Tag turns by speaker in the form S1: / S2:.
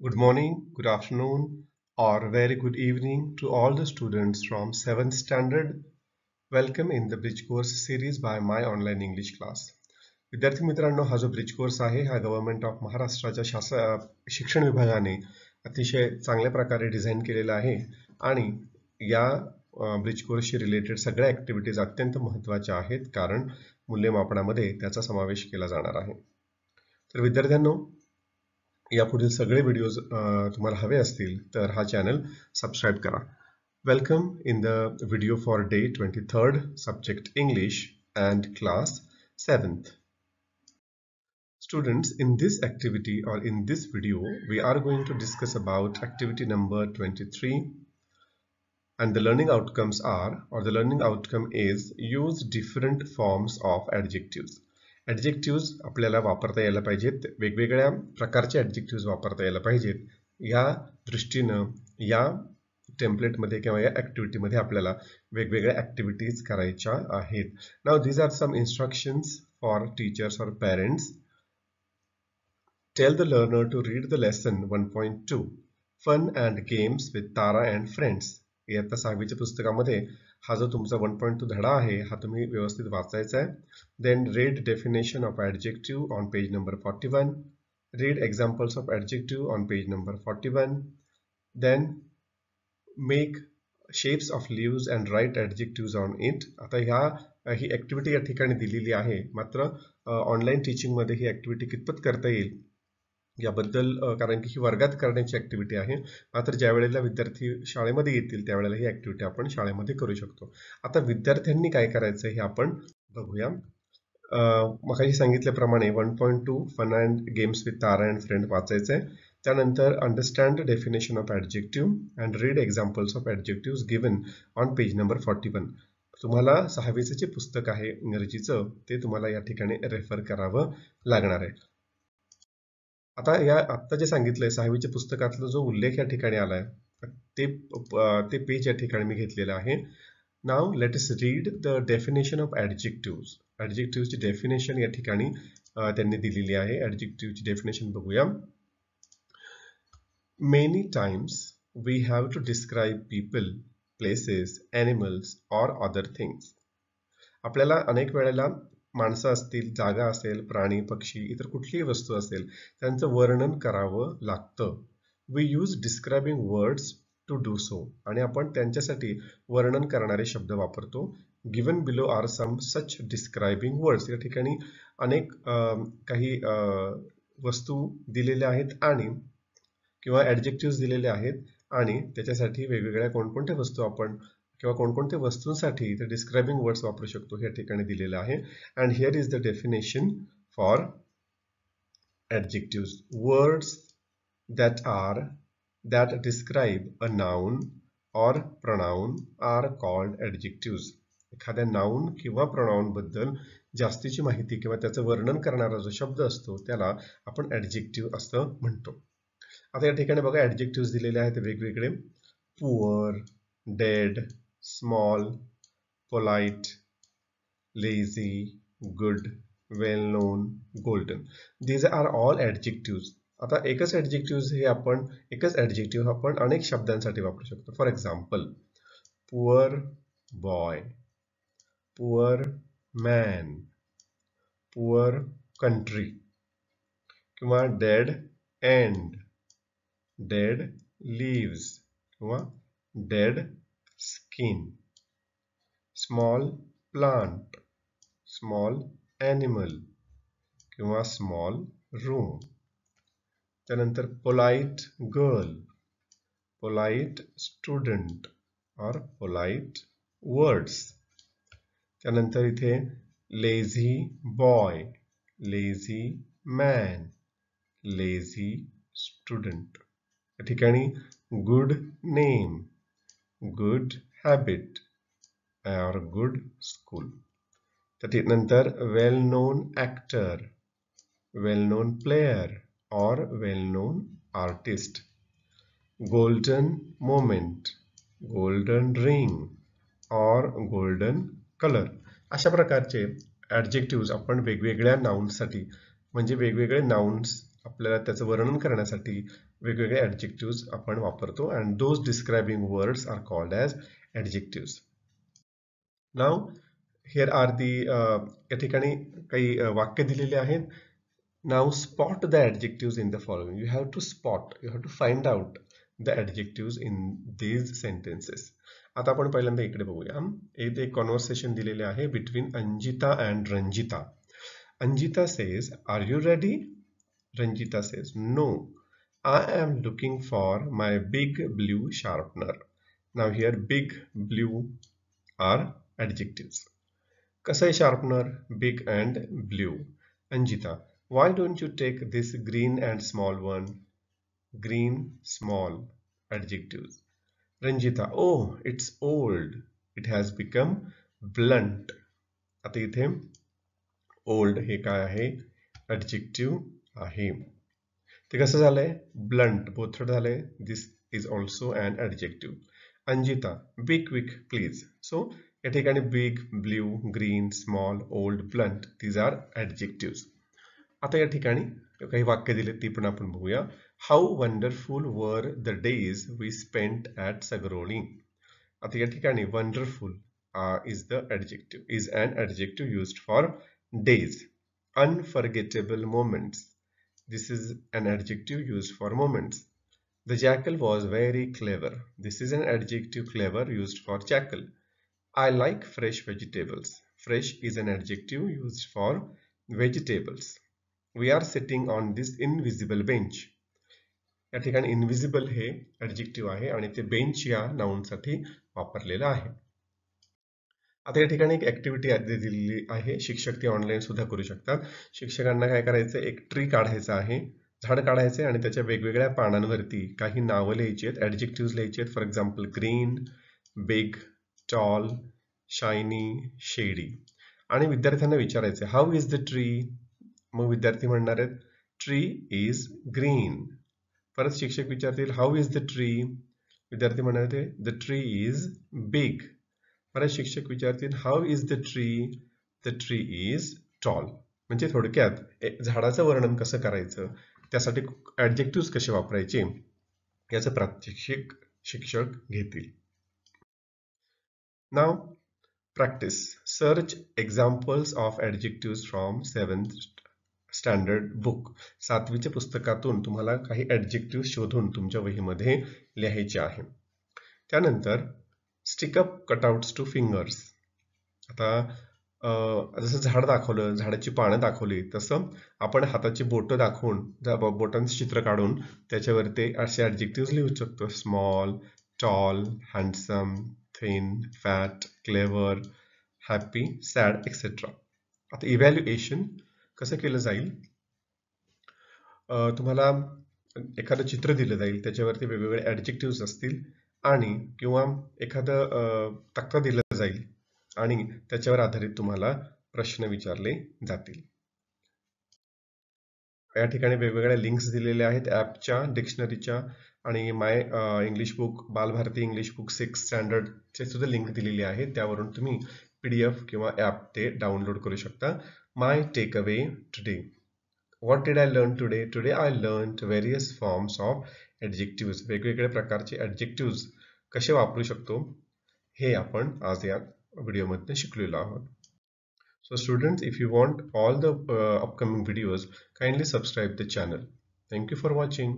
S1: Good morning, good afternoon, or very good evening to all the students from 7th standard. Welcome in the Bridge Course series by My Online English Class. विद्यार्थी मित्रांनो, हा जो bridge course आहे हा government of महाराष्ट्राच्या शिक्षण विभागाने अतिशय चांगल्या प्रकारे डिझाईन केलेला आहे आणि या ब्रिज कोर्सशी रिलेटेड सगळ्या ॲक्टिव्हिटीज अत्यंत महत्त्वाच्या आहेत कारण मूल्यमापनामध्ये त्याचा समावेश केला जाणार आहे. तर विद्यार्थ्यांनो, यापुढील सगळे व्हिडिओज तुम्हाला हवे असतील तर हा चॅनल सबस्क्राईब करा. Welcome in the video for day 23rd subject English and class 7th. Students, in this activity or in this video we are going to discuss about activity number 23 and the learning outcomes are, or the learning outcome is, use different forms of adjectives. Adjectives आपल्याला वापरता यायला पाहिजेत, वेगवेगळ्या प्रकारचे adjectives वापरता यायला पाहिजेत. या दृष्टीनं या टेम्पलेटमध्ये किंवा या ॲक्टिव्हिटीमध्ये आपल्याला वेगवेगळ्या ॲक्टिव्हिटीज करायच्या आहेत. Now these are some instructions for teachers or parents. Tell the learner to read the lesson 1.2 fun and games with Tara and friends. इयत्ता 6वीच्या पुस्तकामध्ये हा जो तुमचा 1.2 धडा आहे हा तुम्ही व्यवस्थित वाचायचा आहे. Then read definition of adjective on page number 41. Read examples of adjective on page number 41. Then make shapes of leaves and write adjectives on it. आता ही ॲक्टिव्हिटी या ठिकाणी दिलेली आहे, मात्र ऑनलाईन टीचिंगमध्ये ही ॲक्टिव्हिटी कितपत करता येईल याबद्दल, कारण की ही वर्गात करण्याची ॲक्टिव्हिटी आहे, मात्र ज्या वेळेला विद्यार्थी शाळेमध्ये येतील त्यावेळेला ही ॲक्टिव्हिटी आपण शाळेमध्ये करू शकतो. आता विद्यार्थ्यांनी काय करायचं हे आपण बघूया. मगाशी सांगितल्याप्रमाणे 1.2 fun and games with Tara and friend वाचायचं आहे. त्यानंतर understand definition of adjective and read examples of adjective given on page number 41. तुम्हाला 6वीचं जे पुस्तक आहे इंग्रजीचं ते तुम्हाला या ठिकाणी रेफर करावं लागणार आहे. आता आत्ता जे सांगितलंय 6वीच्या पुस्तकातला जो उल्लेख या ठिकाणी आलाय ते पेज या ठिकाणी मी घेतलेलं आहे. नाव let us read the definition of adjective. ॲडजेक्टिव्हची डेफिनेशन या ठिकाणी त्यांनी दिलेली आहे. ॲडजेक्टिव्हची डेफिनेशन बघूया. Many times we have to describe people, places, animals or other things. आपल्याला अनेक वेळेला माणसं असतील, जागा असेल, प्राणी, पक्षी, इतर कुठलीही वस्तू असेल त्यांचं वर्णन करावं लागतं. We use describing words to do so. आणि आपण त्यांच्यासाठी वर्णन करणारे शब्द वापरतो. Given below are some such describing words. या ठिकाणी अनेक काही वस्तू दिलेल्या आहेत आणि किंवा ॲडजेक्टिव्ह दिलेले आहेत आणि त्याच्यासाठी वेगवेगळ्या कोणकोणत्या वस्तू आपण किंवा कोणकोणत्या वस्तूंसाठी ते डिस्क्रायबिंग वर्ड्स वापरू शकतो हे ठिकाणी दिलेलं आहे. And here is the definition for adjective. Words that describe a noun or pronoun are called adjectives. एखाद्या नाउन किंवा प्रोनाउन बद्दल जास्तीची माहिती किंवा त्याचं वर्णन करणारा जो शब्द असतो त्याला आपण ॲडजेक्टिव्ह असं म्हणतो. आता या ठिकाणी बघा ॲडजेक्टिव्ह दिलेले आहेत वेगवेगळे. Poor, dead, small, polite, lazy, good, well known, golden. These are all adjectives. आता एकच ॲडजेक्टिव्ह आपण अनेक शब्दांसाठी वापरू शकतो. For example, poor boy, poor man, poor country, किंवा डेड एंड, डेड लीव्स, किंवा dead skin, small plant, small animal, किंवा small room. त्यानंतर polite girl, polite student or polite words. त्यानंतर इथे lazy boy, lazy man, lazy student. या ठिकाणी good name, good habit or good school. त्यानंतर well known actor, well known player or well known artist. golden moment, golden ring or golden color. अशा प्रकारचे adjective आपण वेगवेगळ्या नाउन्ससाठी म्हणजे वेगवेगळे nouns आपल्याला त्याचं वर्णन करण्यासाठी वेगवेगळे ॲडजेक्टिव्स आपण वापरतो and those describing words are called as adjectives. Now here are the या ठिकाणी काही वाक्य दिलेले आहेत. Now spot the adjectives in the following. You have to spot, you have to find out the adjectives in these sentences. आता आपण पहिल्यांदा इकडे बघूया. इथे एक कॉन्व्हर्सेशन दिलेले आहे between Anjita and Ranjita. Anjita says, "Are you ready?" Ranjita says, "No, I am looking for my big blue sharpener." Now here big, blue are adjectives. कसं आहे sharpener? Big and blue. Anjita, why don't you take this green and small one? Green, small, adjectives. Ranjita, oh, it's old. It has become blunt. आता इथे old हे काय आहे? Adjective आहे. ते कसं झालंय? ब्लंट, बोथट झालंय. This is also an adjective. Anjita, be quick please. So या ठिकाणी big, blue, green, small, old, blunt these are adjectives. आता या ठिकाणी काही वाक्य दिले ती पण आपण बघूया. How wonderful were the days we spent at Sagroli. आता या ठिकाणी wonderful is the adjective, is an adjective used for days. Unforgettable moments. This is an adjective used for moments. The jackal was very clever. This is an adjective clever used for jackal. I like fresh vegetables. Fresh is an adjective used for vegetables. We are sitting on this invisible bench. या ठिकाणी invisible हे adjective आहे आणि ते bench या noun साठी वापरलेलं आहे. आता या ठिकाणी एक ऍक्टिव्हिटी दिलेली आहे. शिक्षक ती ऑनलाईन सुद्धा करू शकतात. शिक्षकांना काय करायचं? एक ट्री काढायचं आहे, झाड काढायचं आणि त्याच्या वेगवेगळ्या पानांवरती काही नावं लिहायची आहेत, ॲडजेक्टिव्ह लिहायची आहेत. For example green, big, tall, shiny, shady. आणि विद्यार्थ्यांना विचारायचं हाऊ इज द ट्री. मग विद्यार्थी म्हणणार आहेत ट्री इज ग्रीन. परत शिक्षक विचारतील हाऊ इज द ट्री. विद्यार्थी म्हणणार आहेत द ट्री इज बिग. परत शिक्षक विचारतील how is the tree. The tree is tall. म्हणजे थोडक्यात झाडाचं वर्णन कसं करायचं, त्यासाठी ॲडजेक्टिव्ह कसे वापरायचे याचं प्रात्यक्षिक शिक्षक घेतील. Now practice. Search examples of adjective from 7th standard book. 7वीच्या पुस्तकातून तुम्हाला काही ॲडजेक्टिव्ह शोधून तुमच्या वहीमध्ये लिहायचे आहे. त्यानंतर stick up cutouts two fingers. आता जसं झाड दाखवलं, झाडाची पानं दाखवली, तसं आपण हाताची बोटं दाखवून बोटांचं चित्र काढून त्याच्यावर ते असे ॲडजेक्टिव्ह लिहू शकतो. Small, tall, handsome, thin, fat, clever, happy, sad, etcetera. आता इव्हॅल्युएशन कसं केलं जाईल? तुम्हाला एखादं चित्र दिलं जाईल, त्याच्यावरती वेगवेगळे ॲडजेक्टिव्ह असतील आणि किंवा एखादं तक्ता दिलं जाईल आणि त्याच्यावर आधारित तुम्हाला प्रश्न विचारले जातील. या ठिकाणी वेगवेगळ्या लिंक्स दिलेल्या आहेत ॲपच्या, डिक्शनरीच्या आणि my English book, Balbharati English book 6th स्टँडर्डचे सुद्धा लिंक दिलेली आहे. त्यावरून तुम्ही PDF किंवा ॲप ते डाउनलोड करू शकता. My take away today. What did I learn today? Today I learned various forms of adjectives. वेगवेगळ्या प्रकारचे adjectives कसे वापरू शकतो हे आपण आज या व्हिडिओमध्ये शिकलेलो आहोत. So students, if you want all the upcoming videos, kindly subscribe the channel. Thank you for watching.